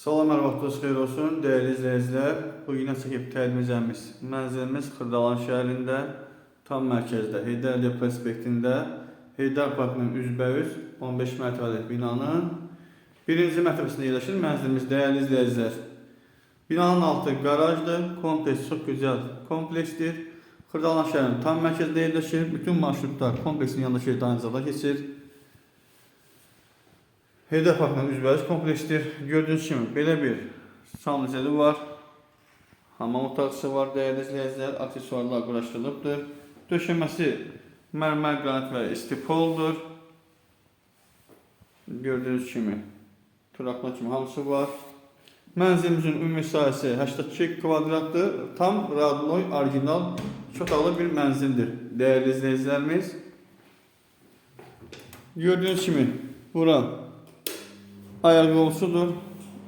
Salam, hər vaxtınız xeyir olsun, dəyərli izləyicilər. Bu günə çəkib təqdimimiz mənzilimiz Xırdalan şəhərində, tam mərkəzdə, Heydər Əliyev prospektində, Heydər Parkının üzbəüz 15 mərtəbəli binanın birinci mərtəbəsində yerləşir mənzilimiz, dəyərli izləyicilər. Binanın altı qarajdır, kompleks çox gözəl kompleksdir. Xırdalan şəhərinin tam mərkəzində yerləşir, bütün marşrutlar kompleksin yanındakı dayanacaqda keçir. Heydər Parkının üzbəüz kompleksdir. Gördüyünüz kimi belə bir sanuzeli var. Hamam otaqçısı var, dəyərli izləyicilər. Aksesuarlar quraşdırılıbdır. Döşəməsi mərmər, qranit və istipoldur. Gördüyünüz kimi turaklar kimi hamısı var. Mənzilimizin ümumi sahəsi 82 kvadratdır. Tam Radnoy orijinal iki otaqlı bir mənzildir, dəyərli izləyicilərimiz. Gördüyünüz kimi bura ayaqqabısıdır.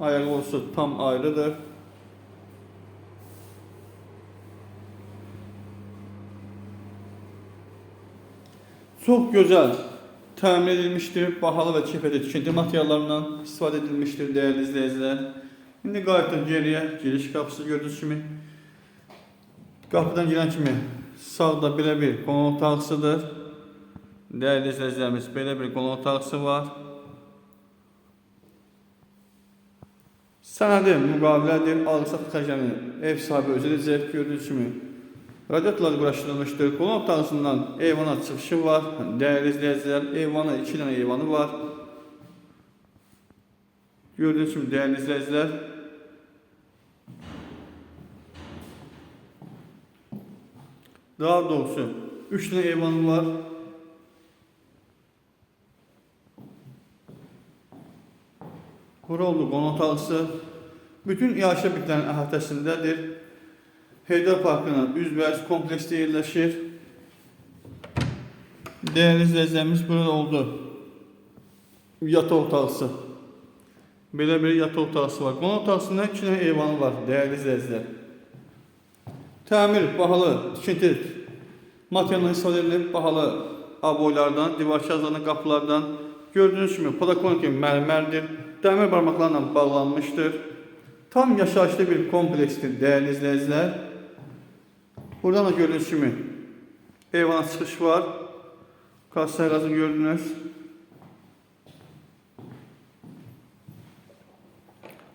Ayaqqabısı tam ayrıdır. Çox gözəl təmin edilmişdir. Bahalı və keyfiyyətli tikinti materiallarından istifadə edilmişdir, dəyərli izləyicilər. İndi qayıtdıq geriyə. Giriş qapısı gördüyünüz kimi. Qapıdan girən kimi sağda belə bir qonaq otaqçısıdır. Dəyərli izləyicilərimiz, belə bir qonaq otaqçısı var. Sənədi müqavilədir, alqı-satqı xərclərini ev sahibi özü edəcək. Gördüyünüz kimi radiatorlar quraşdırılmışdır. Qonaq otağısından eyvana çıxışı var. Dəyərli izləyicilər, eyvana 2 dənə eyvanı var. Gördüyünüz kimi dəyərli izləyicilər, daha doğrusu 3 dənə eyvanı var. Bura oldu qonaq otaqçısı. Bütün iaşə bitlərin əhatəsindədir. Heydər Parkının üzbəüz kompleksdə yerləşir. Dəyərli izləyicilərimiz, burada oldu yataq otaqçısı. Belə bir yataq otaqçısı var. Qonaq otaqçısında 2 dənə eyvanı var, dəyərli izləyicilər. Təmir bahalı tikinti materialından istifadə edilir, bahalı aboylardan, divar kağızlarından, qapılardan. Gördüyünüz kimi polakonik mərmərdir. Dəmir barmaqlarla bağlanmışdır. Tam yaşayışlı bir kompleksdir, dəyərli izləyicilər. Buradan da gördüyünüz kimi eyvana çıxış var. Kassa ağacını gördünüz.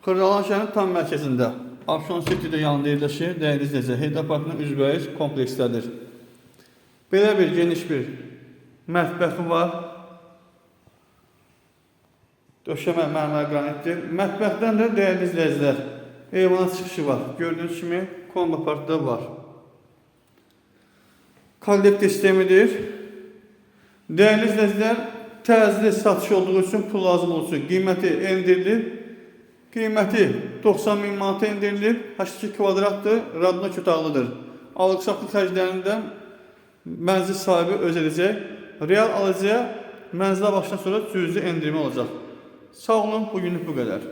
Xırdalan şəhərinin tam mərkəzində, Action City'də yanında yerləşir, dəyərli izləyicilər. Heydər Parkının üzbəüz kompleksdədir. Belə bir geniş bir mətbəxi var. Döşəmə mərmər qranitdir. Mətbəxdən də dəyərli izləyicilər, eyvana çıxışı var. Gördüyünüz kimi kombi partda var. Kollektor sistemidir. Dəyərli izləyicilər, təcili satış olduğu üçün pul lazım olsun. Qiyməti endirilib. Qiyməti 90 min manata endirilib. 82 kvadratdır, Radnoy otaqlıdır. Alqı-satqı xərclərində mənzil sahibi öz edəcək. Real alıcıya mənzilə başdan sonra cüzi endirmə olacaq. Sağ olun, bugünlük bu qədər.